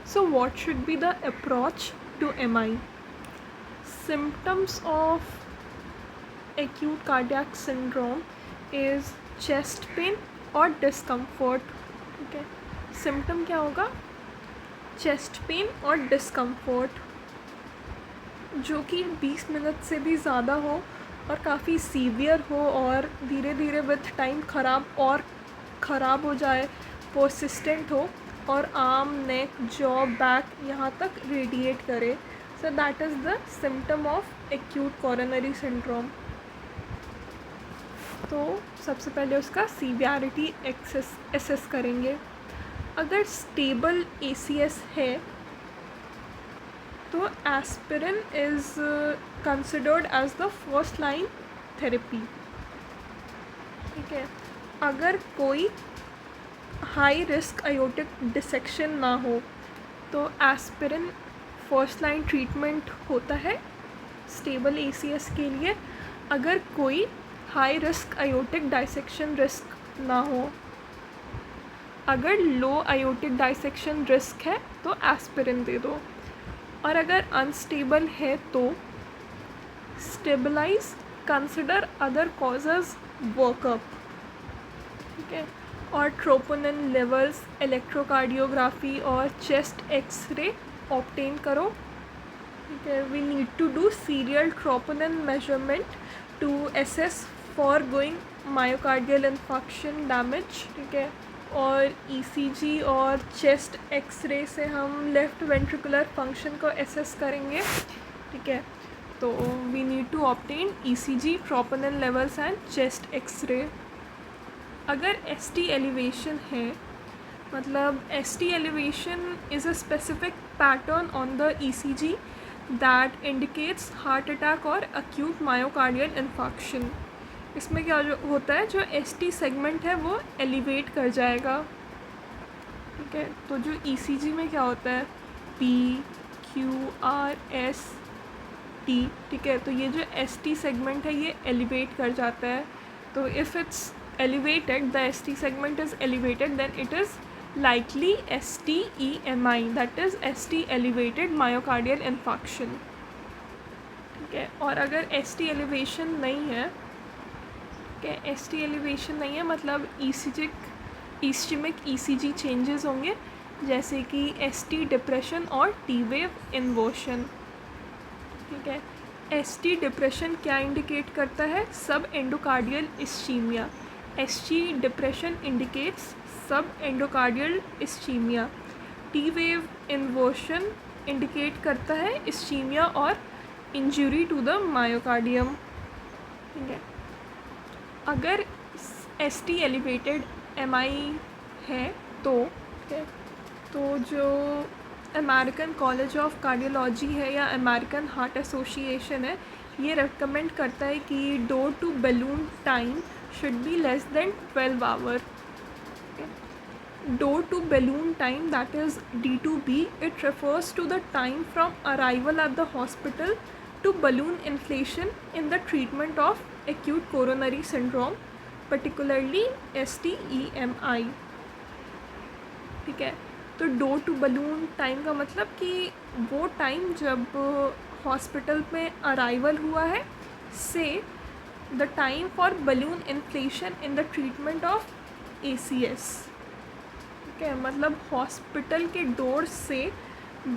So what should be the approach to MI? Symptoms of acute cardiac syndrome is chest pain और discomfort. ठीक है, symptom क्या होगा? Chest pain और discomfort, जो कि 20 मिनट से भी ज़्यादा हो और काफ़ी सीवियर हो और धीरे धीरे विथ टाइम ख़राब हो जाए, परसिस्टेंट हो और आर्म, नेक, जॉ, बैक यहाँ तक रेडिएट करे. So that is the symptom of acute coronary syndrome. तो सबसे पहले उसका सीवियरिटी एसेस करेंगे. अगर स्टेबल ACS है तो aspirin is considered as the first line therapy. ठीक है, अगर कोई हाई रिस्क आयोटिक डिसेक्शन ना हो तो एस्पिरिन फर्स्ट लाइन ट्रीटमेंट होता है स्टेबल ACS के लिए. अगर कोई high risk aortic dissection risk ना हो, अगर लो आयोटिक डाइसेक्शन रिस्क है तो एस्पिरिन दे दो. और अगर अनस्टेबल है तो stabilise, consider other causes workup. ठीक है, और ट्रोपोनिन लेवल्स, इलेक्ट्रोकार्डियोग्राफी और चेस्ट एक्सरे ऑब्टेन करो. ठीक है, we need to do serial troponin measurement to assess for going myocardial infarction damage. ठीक है, और ECG और चेस्ट एक्सरे से हम लेफ़्ट वेंट्रिकुलर फंक्शन को एसेस करेंगे. ठीक है, तो we need to obtain ECG, troponin levels and chest x-ray. अगर ST एलिवेशन है, मतलब ST elevation is a specific pattern on the ECG that indicates heart attack और अक्यूट मायोकार्डियल इन्फार्क्शन. इसमें क्या जो होता है, जो ST सेगमेंट है वो एलिवेट कर जाएगा. ठीक है, तो जो ECG में क्या होता है, P, Q, R, S, T. ठीक है, तो ये जो ST सेगमेंट है ये एलिवेट कर जाता है. तो if it's elevated, the ST segment is elevated, then it is likely STEMI, that is ST elevated myocardial infarction. ठीक है, और अगर ST elevation नहीं है, ठीक है, ST elevation नहीं है मतलब ischemic ECG changes होंगे, जैसे कि ST डिप्रेशन और T wave inversion. ठीक है, ST डिप्रेशन क्या इंडिकेट करता है? सब endocardial ischaemia. ST depression indicates subendocardial ischemia. T wave inversion indicate करता है ischemia और injury to the myocardium. ठीक है, अगर ST elevated MI है तो जो अमेरिकन कॉलेज ऑफ कार्डियोलॉजी है या अमेरिकन हार्ट एसोसिएशन है, ये रेकमेंड करता है कि door to balloon time should be less than 12 hours. Okay. Door to balloon time, that is D2B, it refers to the time from arrival at the hospital to balloon inflation in the treatment of acute coronary syndrome, particularly STEMI. ठीक है, तो door to balloon time का मतलब कि वो time जब hospital में arrival हुआ है से the time for balloon inflation in the treatment of ACS. ठीक है, मतलब हॉस्पिटल के डोर से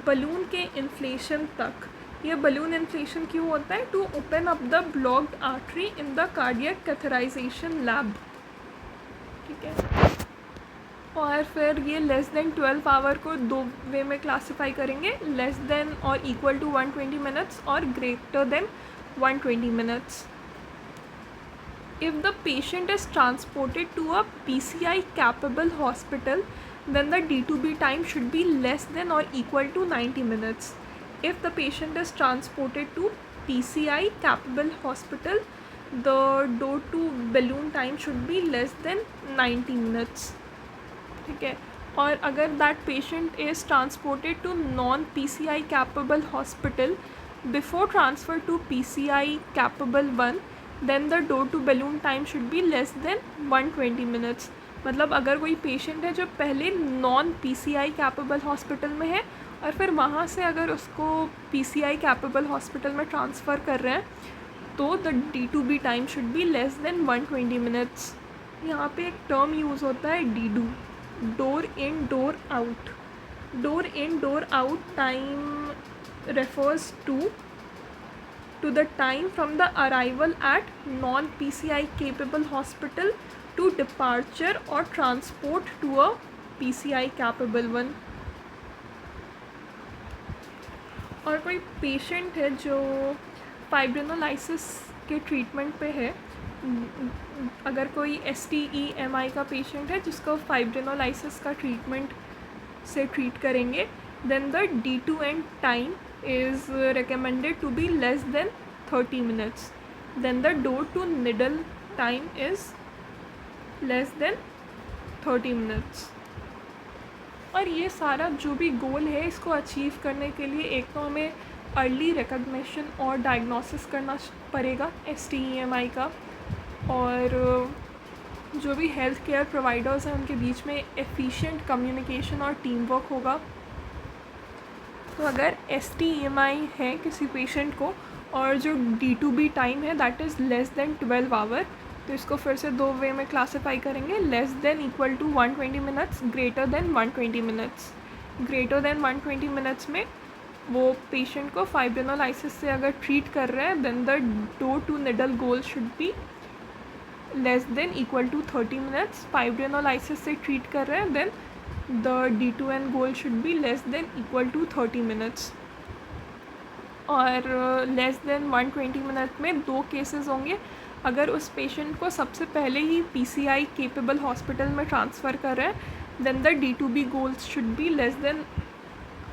बलून के इन्फ्लेशन तक. ये बलून इन्फ्लेशन क्यों होता है? To open up the blocked artery in the cardiac catheterisation lab. ठीक है, और फिर ये लेस देन 12 आवर को दो वे में क्लासीफाई करेंगे, लेस देन और इक्वल टू 120 मिनट्स और greater than 120 minutes. If the patient is transported to a PCI capable hospital, then the D2B time should be less than or equal to 90 minutes. If the patient is transported to PCI capable hospital, the door to balloon time should be less than 90 minutes. ठीक है, और अगर that patient is transported to non-PCI capable hospital before transfer to PCI capable one, then the door to balloon time should be less than 120 minutes. मतलब अगर कोई patient है जो पहले नॉन पीसीआई कैपेबल हॉस्पिटल में है और फिर वहाँ से अगर उसको पीसीआई कैपेबल हॉस्पिटल में ट्रांसफ़र कर रहे हैं, तो the D2B time should be less than 120 minutes. यहाँ पे एक टर्म यूज़ होता है DDO, door in door out. Door in door out time refers to the time from the arrival at non-PCI capable hospital to departure or transport to a PCI capable one। और कोई patient है जो फाइब्रिनोलाइसिस के treatment पे है, अगर कोई STEMI का पेशेंट है जिसको फाइब्रिनोलाइसिस का ट्रीटमेंट से ट्रीट करेंगे, then the D2N time is recommended to be less than 30 minutes. Then the door to needle time is less than 30 minutes। और ये सारा जो भी गोल है इसको अचीव करने के लिए एक तो हमें अर्ली रिकग्निशन और डायग्नोसिस करना पड़ेगा STEMI का, और जो भी हेल्थ केयर प्रोवाइडर्स हैं उनके बीच में एफिशिएंट कम्युनिकेशन और टीम वर्क होगा। तो अगर STEMI है किसी पेशेंट को और जो D2B टाइम है that is less than 12 hour, तो इसको फिर से दो वे में क्लासिफाई करेंगे, less than equal to 120 minutes, greater than 120 minutes. Greater than 120 minutes में वो पेशेंट को फाइब्रिनोलाइसिस से अगर ट्रीट कर रहे हैं, then the door to needle goal should be less than equal to 30 minutes. Fibrinolysis से ट्रीट कर रहे हैं, then the D2N goal should be less than equal to 30 minutes. और लेस देन 120 मिनट में दो केसेस होंगे, अगर उस पेशेंट को सबसे पहले ही PCI केपेबल हॉस्पिटल में ट्रांसफ़र कर रहे हैं, then the D2B goals should be less than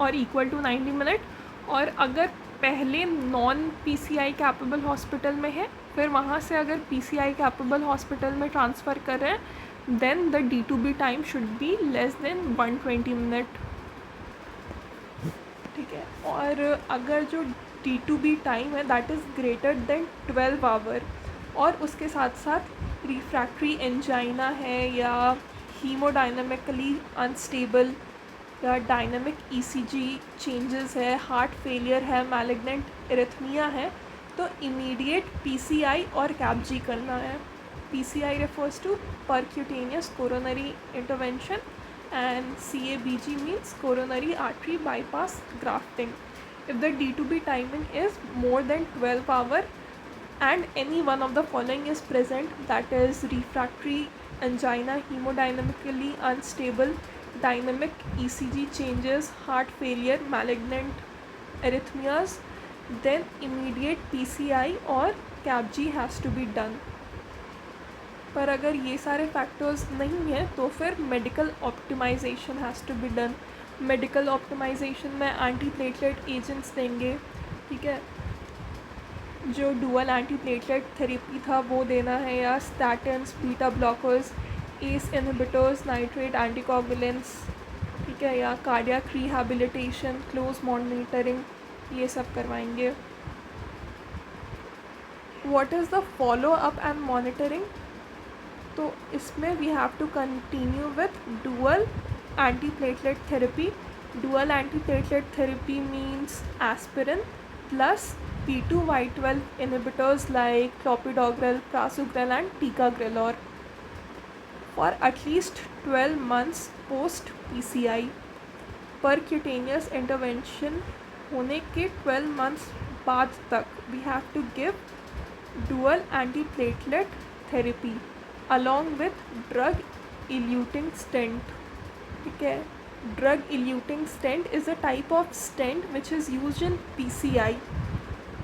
और इक्वल टू 90 मिनट। और अगर पहले नॉन PCI कैपेबल हॉस्पिटल में है फिर वहाँ से अगर PCI कैपेबल हॉस्पिटल में ट्रांसफ़र कर रहे हैं, then the D2B time should be less than 120 minute. ठीक है। और अगर जो D2B टाइम है that is greater than 12 hour और उसके साथ साथ रिफ्रैक्टरी एंजाइना है या हीमोडाइनमिकली अनस्टेबल या डायनामिक ECG चेंजेस है, हार्ट फेलियर है, मैलिग्नेंट इरिथमिया है, तो इमीडिएट PCI और CABG करना है। PCI refers to percutaneous coronary intervention and CABG means coronary artery bypass grafting। If the D2B timing is more than 12 hour and any one of the following is present, that is refractory angina, hemodynamically unstable, dynamic ECG changes, heart failure, malignant arrhythmias, then immediate PCI और CABG has to be done। पर अगर ये सारे factors नहीं हैं तो फिर medical optimisation has to be done. Medical optimisation में एंटी प्लेटलेट एजेंट्स देंगे, ठीक है, जो डुअल एंटी प्लेटलेट थेरेपी था वो देना है, या statins, beta blockers, S inhibitors, nitrate anticoagulants, ठीक है, या कार्डियक रिहैबिलिटेशन, क्लोज मॉनिटरिंग, ये सब करवाएंगे। What is the follow up and monitoring? तो इसमें we have to continue with dual antiplatelet therapy. Dual antiplatelet therapy means aspirin plus P2Y12 inhibitors like clopidogrel, prasugrel and ticagrelor for at least 12 months post PCI। Percutaneous intervention होने के 12 months बाद तक we have to give dual antiplatelet therapy along with drug eluting stent। ठीक है, drug eluting stent is a type of stent which is used in PCI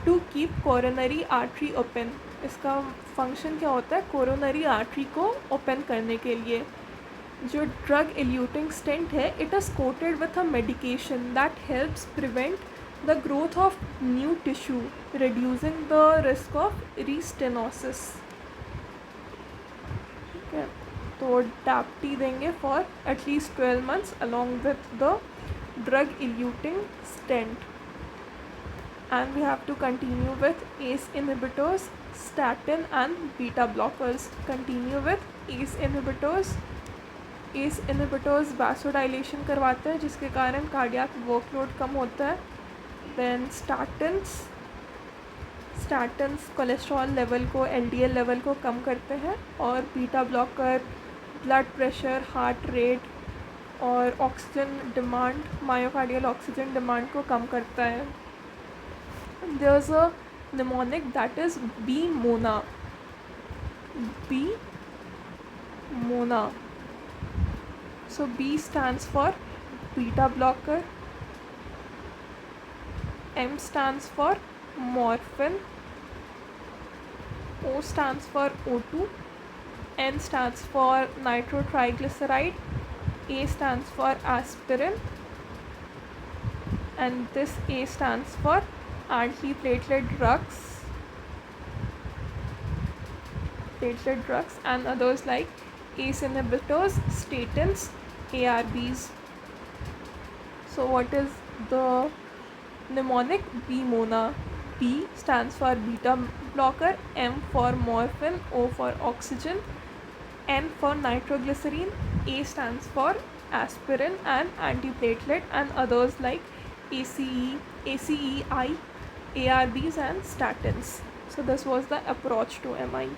to keep coronary artery open. इसका function क्या होता है? Coronary artery को open करने के लिए। जो ड्रग इल्यूटिंग स्टेंट है, it is coated with a medication that helps prevent the growth of new tissue, reducing the risk of restenosis. ठीक है, तो डैप्टी देंगे for at least 12 months along with the drug eluting stent. And we have to continue with ACE inhibitors, statin and beta blockers. Continue with ACE inhibitors, ACE inhibitors vasodilation करवाते हैं जिसके कारण cardiac workload कम होता है. Then statins cholesterol level को, LDL level को कम करते हैं. और beta blocker blood pressure, heart rate और oxygen demand, myocardial oxygen demand को कम करता है. There is a mnemonic that is B-MONA. B-MONA. So B stands for beta blocker, M stands for morphine, O stands for O2, N stands for nitrotriglyceride, A stands for aspirin, and this A stands for antiplatelet drugs, and others like ACE inhibitors, statins, ARBs. So what is the mnemonic? B-MONA. B stands for beta blocker, M for morphine, O for oxygen, N for nitroglycerine, A stands for aspirin and antiplatelet, and others like ACEI, ARBs and statins. So this was the approach to MI.